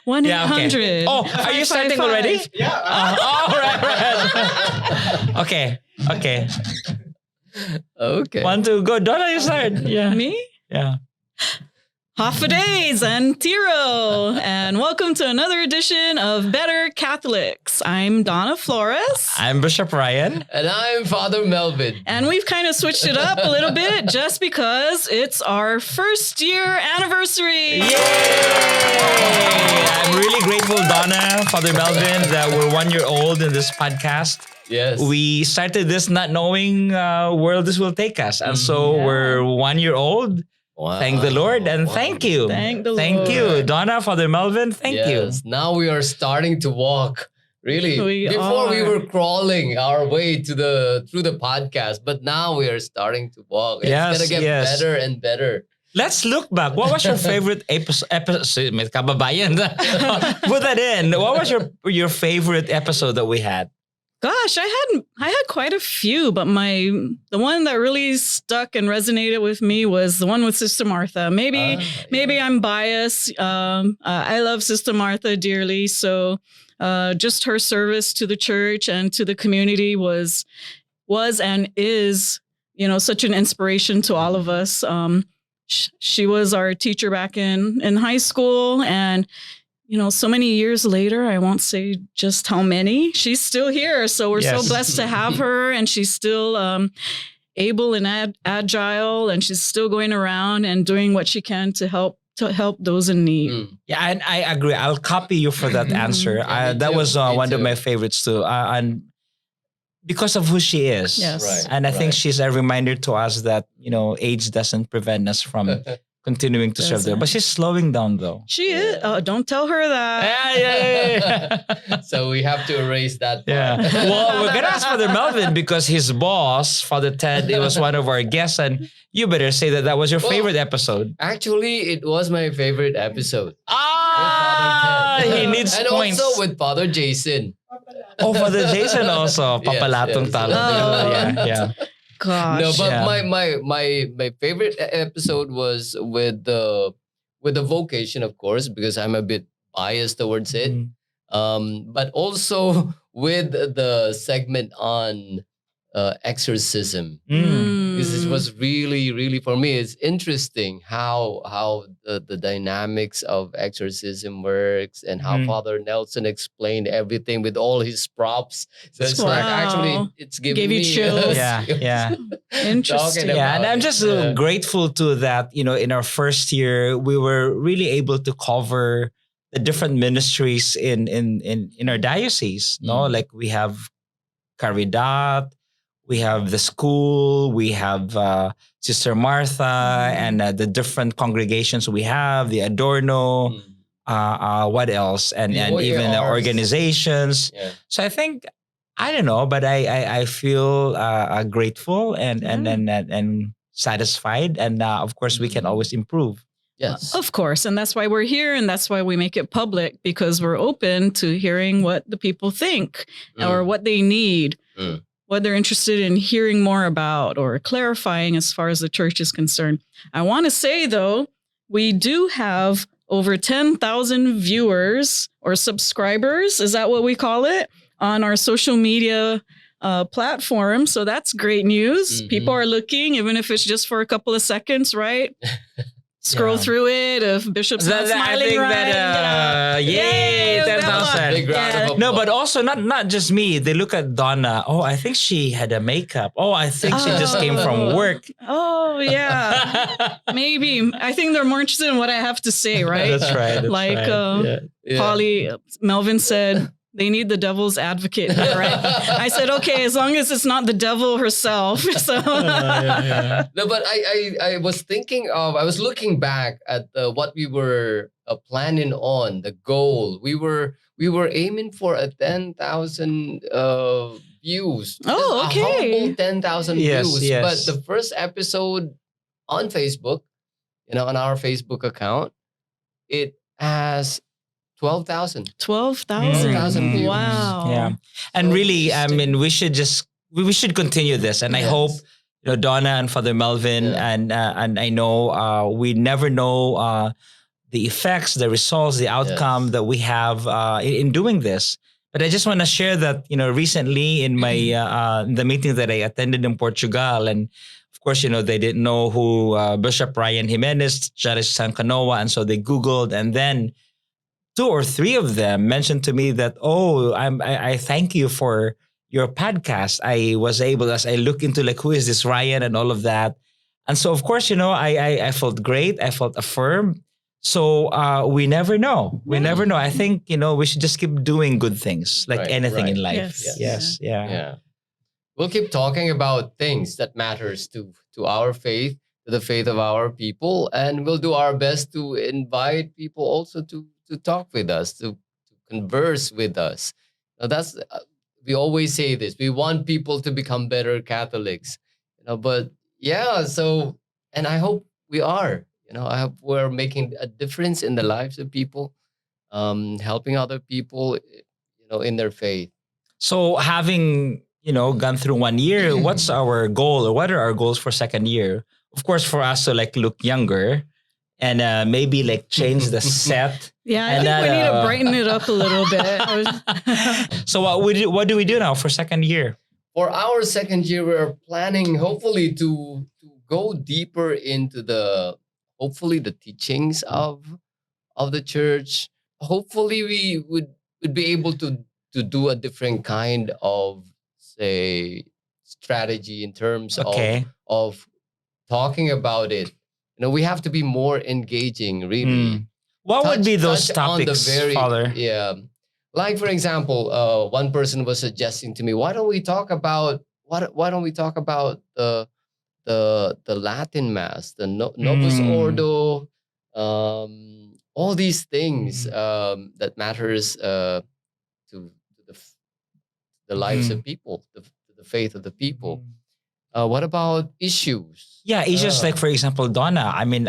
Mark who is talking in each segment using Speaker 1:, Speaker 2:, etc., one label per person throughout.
Speaker 1: Yeah, okay.
Speaker 2: 1-800.
Speaker 1: Oh, are you starting already?
Speaker 3: Yeah.
Speaker 1: Oh, right. Okay.
Speaker 4: Okay.
Speaker 1: Want to go? Donna, you start. Yeah.
Speaker 2: Me?
Speaker 1: Yeah.
Speaker 2: Hafadays and Tiro, and welcome to another edition of Better Catholics. I'm Donna Flores,
Speaker 1: I'm Bishop Ryan.
Speaker 4: And I'm Father Melvin.
Speaker 2: and we've kind of switched it up a little bit just because it's our first year anniversary.
Speaker 1: Yay! I'm really grateful, Donna, Father Melvin, that we're 1 year old in this podcast.
Speaker 4: Yes.
Speaker 1: We started this not knowing where this will take us. And so
Speaker 2: Yeah.
Speaker 1: we're 1 year old.
Speaker 4: Wow.
Speaker 1: Thank the Lord and
Speaker 4: Wow.
Speaker 1: thank you.
Speaker 2: Thank the
Speaker 1: Thank
Speaker 2: Lord.
Speaker 1: you. Donna, Father Melvin, thank you.
Speaker 4: Yes. Now we are starting to walk. Really.
Speaker 2: We
Speaker 4: Before we
Speaker 2: are.
Speaker 4: were crawling our way to through the podcast, but now we are starting to walk. It's
Speaker 1: Yes,
Speaker 4: gonna get
Speaker 1: yes.
Speaker 4: better and better.
Speaker 1: Let's look back. What was your favorite episode? May kababayan. Put that in. What was your favorite episode that we had?
Speaker 2: Gosh, I had quite a few, but the one that really stuck and resonated with me was the one with Sister Martha. Maybe I'm biased. I love Sister Martha dearly, so just her service to the church and to the community was and is, such an inspiration to all of us. She was our teacher back in high school, and so many years later, I won't say just how many, she's still here. So we're so
Speaker 1: Yes.
Speaker 2: blessed to have her, and she's still able and agile, and she's still going around and doing what she can to help those in need.
Speaker 4: Mm.
Speaker 1: Yeah, and I agree. I'll copy you for that answer.
Speaker 4: Yeah, me
Speaker 1: That
Speaker 4: too.
Speaker 1: was
Speaker 4: Me
Speaker 1: one of
Speaker 4: too.
Speaker 1: my favorites too. And because of who she is.
Speaker 2: Yes.
Speaker 4: Right.
Speaker 1: And I think
Speaker 4: right.
Speaker 1: she's a reminder to us that, age doesn't prevent us from continuing to serve there. But she's slowing down though.
Speaker 2: She is. Don't tell her that.
Speaker 1: Yeah.
Speaker 4: So we have to erase that part.
Speaker 1: Yeah. Well, we're gonna ask Father Melvin because his boss, Father Ted, it was one of our guests, and you better say that was your
Speaker 4: Well,
Speaker 1: favorite episode.
Speaker 4: Actually, it was my favorite episode.
Speaker 1: Ah,
Speaker 4: With Father
Speaker 1: he
Speaker 4: Ted.
Speaker 1: needs
Speaker 4: and
Speaker 1: points.
Speaker 4: also with Father Jason.
Speaker 1: Oh, Father Jason also,
Speaker 4: Yes,
Speaker 1: papalatong
Speaker 4: yes.
Speaker 1: talo.
Speaker 2: Oh.
Speaker 1: Yeah.
Speaker 2: Gosh.
Speaker 4: No, but
Speaker 1: Yeah.
Speaker 4: my favorite episode was with the vocation, of course, because I'm a bit biased towards it. But also with the segment on exorcism. Because it was really, really, for me, it's interesting how the dynamics of exorcism works and how
Speaker 1: Mm.
Speaker 4: Father Nelson explained everything with all his props. So it's
Speaker 2: Wow.
Speaker 4: like actually it's giving
Speaker 2: Gave you
Speaker 4: me
Speaker 2: chills.
Speaker 1: Yeah.
Speaker 2: Interesting.
Speaker 4: Talking
Speaker 1: Yeah, and
Speaker 4: about
Speaker 1: I'm
Speaker 4: it.
Speaker 1: just
Speaker 4: Yeah.
Speaker 1: grateful to that, in our first year, we were really able to cover the different ministries in our diocese. No,
Speaker 4: Mm.
Speaker 1: like we have Caridad, we have the school, we have Sister Martha, and the different congregations we have, the Adorno,
Speaker 4: Mm.
Speaker 1: what else? And
Speaker 4: The
Speaker 1: even the
Speaker 4: OERs.
Speaker 1: organizations.
Speaker 4: Yeah.
Speaker 1: So I think, I don't know, but I feel grateful and satisfied, and of course we can always improve.
Speaker 4: Yes.
Speaker 2: Of course. And that's why we're here. And that's why we make it public, because we're open to hearing what the people think or what they need,
Speaker 4: Mm.
Speaker 2: what they're interested in hearing more about or clarifying as far as the church is concerned. I want to say, though, we do have over 10,000 viewers or subscribers. Is that what we call it? On our social media platform. So that's great news.
Speaker 4: Mhm.
Speaker 2: People are looking, even if it's just for a couple of seconds, right? Scroll
Speaker 1: Yeah.
Speaker 2: through it. If Bishop's not
Speaker 1: I
Speaker 2: smiling
Speaker 1: think
Speaker 2: right,
Speaker 1: that yay,
Speaker 2: Yay,
Speaker 1: 10,000.
Speaker 4: Big round of applause.
Speaker 1: No, but also not just me. They look at Donna. Oh, I think she had a makeup. Oh, I think she just came from work.
Speaker 2: Oh, yeah. Maybe. I think they're more interested in what I have to say, right?
Speaker 1: That's right. That's
Speaker 2: Like,
Speaker 1: right.
Speaker 4: Yeah.
Speaker 2: Polly, Melvin said, they need the devil's advocate here, right? I said, okay, as long as it's not the devil herself. So,
Speaker 4: No, but I was thinking of, I was looking back at what we were planning on, the goal. We were aiming for a 10,000 views.
Speaker 2: Oh,
Speaker 4: Just
Speaker 2: okay.
Speaker 4: A humble 10,000
Speaker 1: Yes,
Speaker 4: views.
Speaker 1: yes.
Speaker 4: But the first episode on Facebook, on our Facebook account, it has 12,000.
Speaker 2: 12,000.
Speaker 4: 12,000 views.
Speaker 2: Wow.
Speaker 1: Yeah. And
Speaker 4: So
Speaker 1: really, I
Speaker 4: interesting.
Speaker 1: mean, we should continue this. And I
Speaker 4: Yes.
Speaker 1: hope, Donna and Father Melvin,
Speaker 4: Yeah.
Speaker 1: and I know we never know the effects, the results, the outcome that we have in doing this. But I just want to share that, recently in my the meeting that I attended in Portugal, and of course, they didn't know who Bishop Ryan Jimenez, Charis San Canoa, and so they Googled, and then 2 or 3 of them mentioned to me that, I thank you for your podcast. I was able, as I look into like, who is this Ryan and all of that. And so, of course, I felt great. I felt affirmed. So we never know. We never know. I think, we should just keep doing good things, like
Speaker 4: Right,
Speaker 1: anything
Speaker 4: right.
Speaker 1: in life.
Speaker 2: Yes.
Speaker 1: Yes. Yeah.
Speaker 4: Yeah. We'll keep talking about things that matters to our faith, to the faith of our people, and we'll do our best to invite people also to talk with us, to converse with us. Now that's we always say this. We want people to become better Catholics, but yeah, so and I hope we are. I hope we're making a difference in the lives of people, helping other people, in their faith.
Speaker 1: So having, gone through 1 year, what's our goal, or what are our goals for second year? Of course, for us to like look younger and maybe like change the set.
Speaker 2: Yeah, I
Speaker 1: And
Speaker 2: think we
Speaker 1: that,
Speaker 2: need to brighten it up a little bit.
Speaker 1: So what do we do now for second year?
Speaker 4: For our second year, we're planning hopefully to go deeper into the teachings of the church. Hopefully, we would be able to do a different kind of, say, strategy in terms
Speaker 1: Okay.
Speaker 4: of talking about it. We have to be more engaging, really.
Speaker 1: What would be those
Speaker 4: touch on
Speaker 1: topics,
Speaker 4: the
Speaker 1: Father?
Speaker 4: Yeah. Like, for example, one person was suggesting to me, why don't we talk about the Latin Mass, the Novus Ordo, all these things that matters to the lives of people, the faith of the people. What about issues?
Speaker 1: Yeah, issues like, for example, Donna. I mean,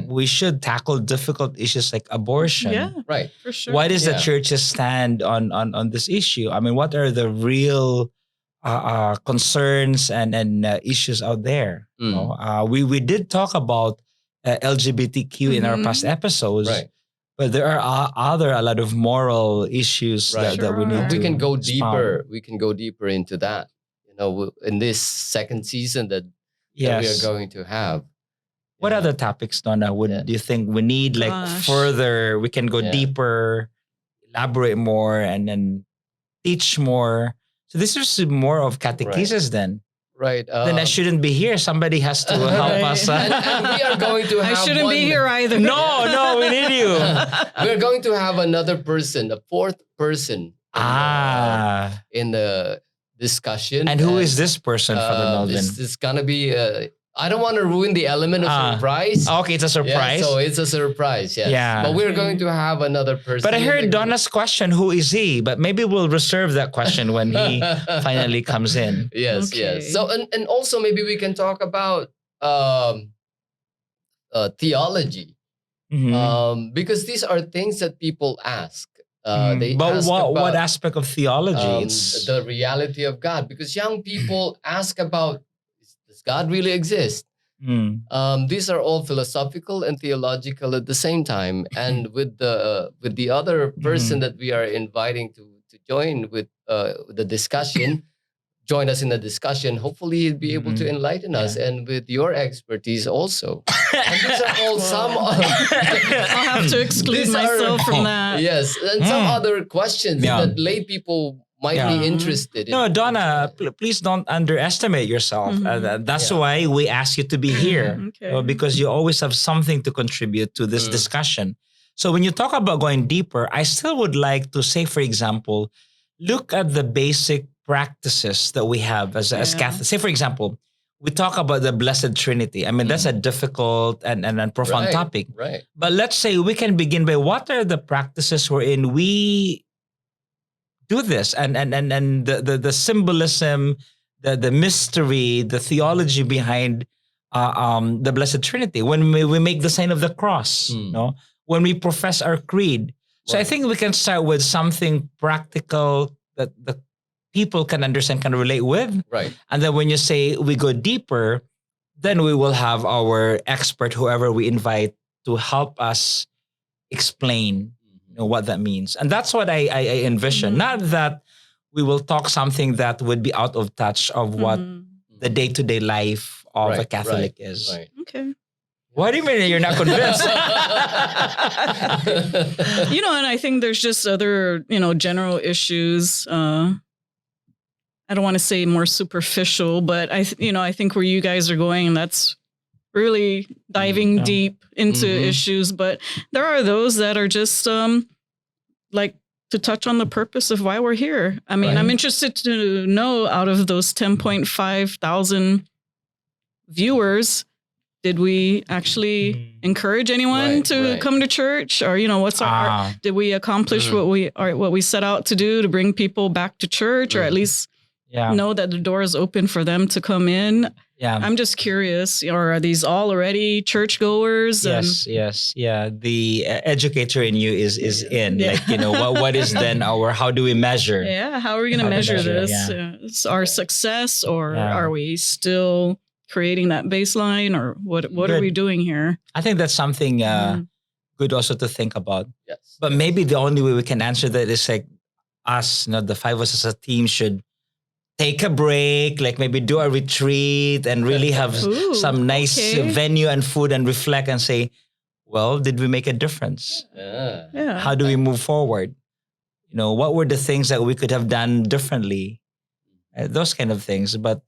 Speaker 1: we should tackle difficult issues like abortion.
Speaker 2: Yeah,
Speaker 4: Right.
Speaker 2: for sure.
Speaker 1: What is the
Speaker 4: Yeah.
Speaker 1: church's stand on this issue? I mean, what are the real concerns and issues out there? We did talk about LGBTQ in our past episodes,
Speaker 4: Right.
Speaker 1: but there are a lot of moral issues
Speaker 4: Right.
Speaker 1: that we need
Speaker 2: Sure.
Speaker 1: to
Speaker 4: We can go
Speaker 1: expound.
Speaker 4: deeper. We can go deeper into that. In this second season that we are
Speaker 1: Yes.
Speaker 4: going to have.
Speaker 1: What
Speaker 4: Yeah.
Speaker 1: other topics, Donna,
Speaker 4: Yeah.
Speaker 1: do you think we need like
Speaker 2: Gosh.
Speaker 1: further? We can go
Speaker 4: Yeah.
Speaker 1: deeper, elaborate more, and then teach more. So this is more of catechesis then.
Speaker 4: Right.
Speaker 1: Then I shouldn't be here. Somebody has to help
Speaker 2: Right.
Speaker 1: us.
Speaker 4: and we are going to
Speaker 2: I
Speaker 4: have
Speaker 2: shouldn't be here either.
Speaker 1: No, we need you.
Speaker 4: We're going to have another person, a fourth person in the discussion.
Speaker 1: And who is this person, Father Melvin?
Speaker 4: It's gonna be. I don't want to ruin the element of surprise.
Speaker 1: Okay, it's a surprise.
Speaker 4: Yeah, so it's a surprise. Yes.
Speaker 1: Yeah.
Speaker 4: But we're going to have another person.
Speaker 1: But I
Speaker 4: in
Speaker 1: heard
Speaker 4: the-
Speaker 1: Donna's question, who is he? But maybe we'll reserve that question when he finally comes in.
Speaker 4: Yes,
Speaker 2: Okay.
Speaker 4: yes. So and also maybe we can talk about theology,
Speaker 1: Mhm.
Speaker 4: because these are things that people ask. They
Speaker 1: But
Speaker 4: ask
Speaker 1: what
Speaker 4: about
Speaker 1: aspect of theology? It's
Speaker 4: the reality of God, because young people ask about, does God really exist?
Speaker 1: Mm.
Speaker 4: These are all philosophical and theological at the same time. And with the other person that we are inviting to join with the discussion, join us in the discussion. Hopefully, he'll be able to enlighten us, and with your expertise also. And these are all some.
Speaker 2: I'll have to exclude
Speaker 4: These are-
Speaker 2: myself from that.
Speaker 4: Yes, and some other questions
Speaker 1: Yeah.
Speaker 4: that lay people might
Speaker 1: Yeah.
Speaker 4: be interested in.
Speaker 1: No, Donna, please don't underestimate yourself. That's why we ask you to be here,
Speaker 2: Okay.
Speaker 1: because you always have something to contribute to this discussion. So when you talk about going deeper, I still would like to say, for example, look at the basic practices that we have as Catholics. Say, for example, we talk about the Blessed Trinity. I mean, that's a difficult and profound
Speaker 4: Right,
Speaker 1: topic.
Speaker 4: right?
Speaker 1: But let's say we can begin by what are the practices wherein we do this and the symbolism, the mystery, the theology behind the Blessed Trinity. When we make the sign of the cross, when we profess our creed. So I think we can start with something practical that the people can understand, can relate with.
Speaker 4: Right.
Speaker 1: And then when you say we go deeper, then we will have our expert, whoever we invite, to help us explain what that means. And that's what I envision. Not that we will talk something that would be out of touch of what the day-to-day life of a Catholic is.
Speaker 4: Right.
Speaker 2: Okay.
Speaker 1: What do you mean you're not convinced?
Speaker 2: And I think there's just other, general issues. I don't want to say more superficial, but I think where you guys are going, that's really diving deep into issues. But there are those that are just like to touch on the purpose of why we're here. I mean, I'm interested to know, out of those 10.5 thousand viewers, did we actually encourage anyone to come to church, or what's our? Did we accomplish what we set out to do, to bring people back to church, or at least know that the door is open for them to come in?
Speaker 1: Yeah,
Speaker 2: I'm just curious. Or are these all already churchgoers?
Speaker 1: Yes. Yeah, the educator in you is in. Like, what is then how do we measure?
Speaker 2: Yeah, how are we going to measure this? It's our success, or are we still creating that baseline, or what are we doing here?
Speaker 1: I think that's something good also to think about.
Speaker 4: Yes.
Speaker 1: But maybe the only way we can answer that is like us, the five of us as a team should take a break, like maybe do a retreat and really have some nice venue and food and reflect and say, well, did we make a difference?
Speaker 4: Yeah.
Speaker 1: How do we move forward? What were the things that we could have done differently? Those kind of things. But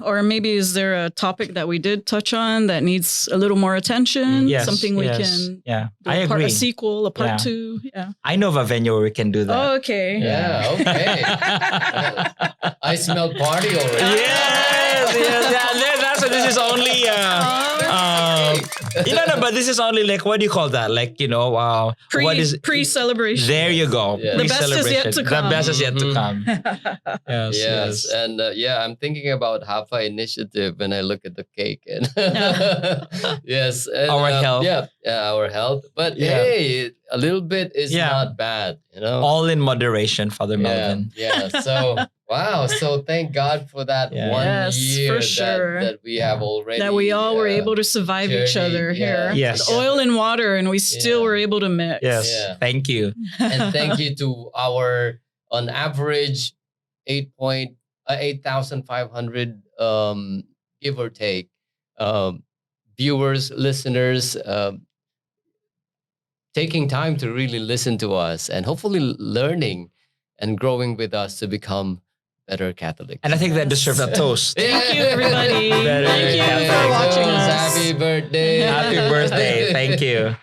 Speaker 2: or maybe is there a topic that we did touch on that needs a little more attention? Something we can do
Speaker 1: I agree.
Speaker 2: A sequel, a part 2. Yeah.
Speaker 1: I know of a venue where we can do that.
Speaker 2: Oh, okay.
Speaker 4: Yeah, okay. I smell party already.
Speaker 1: Yes, that's what this is only. But this is only like, what do you call that? Like, what is
Speaker 2: pre-celebration?
Speaker 1: There you go.
Speaker 4: Yeah.
Speaker 2: The best is yet to come.
Speaker 1: The best is yet to come.
Speaker 4: Yes. And I'm thinking about Hafa Initiative when I look at the cake. And yes. And,
Speaker 1: Our health.
Speaker 4: Yeah, our health. But hey, a little bit is not bad,
Speaker 1: All in moderation, Father Melvin.
Speaker 4: Yeah. So, wow. So thank God for that 1 year
Speaker 2: for sure.
Speaker 4: that we have already.
Speaker 2: That we all were able to survive each other here.
Speaker 1: Yes.
Speaker 2: With oil and water, and we still were able to mix.
Speaker 1: Yes.
Speaker 4: Yeah.
Speaker 1: Thank you.
Speaker 4: And thank you to our, on average, 8,500 give or take viewers, listeners, taking time to really listen to us and hopefully learning and growing with us to become better Catholics.
Speaker 1: And I think that deserves a toast.
Speaker 2: Thank you, everybody. Thank you for watching us.
Speaker 4: Happy birthday.
Speaker 1: Happy birthday. Thank you.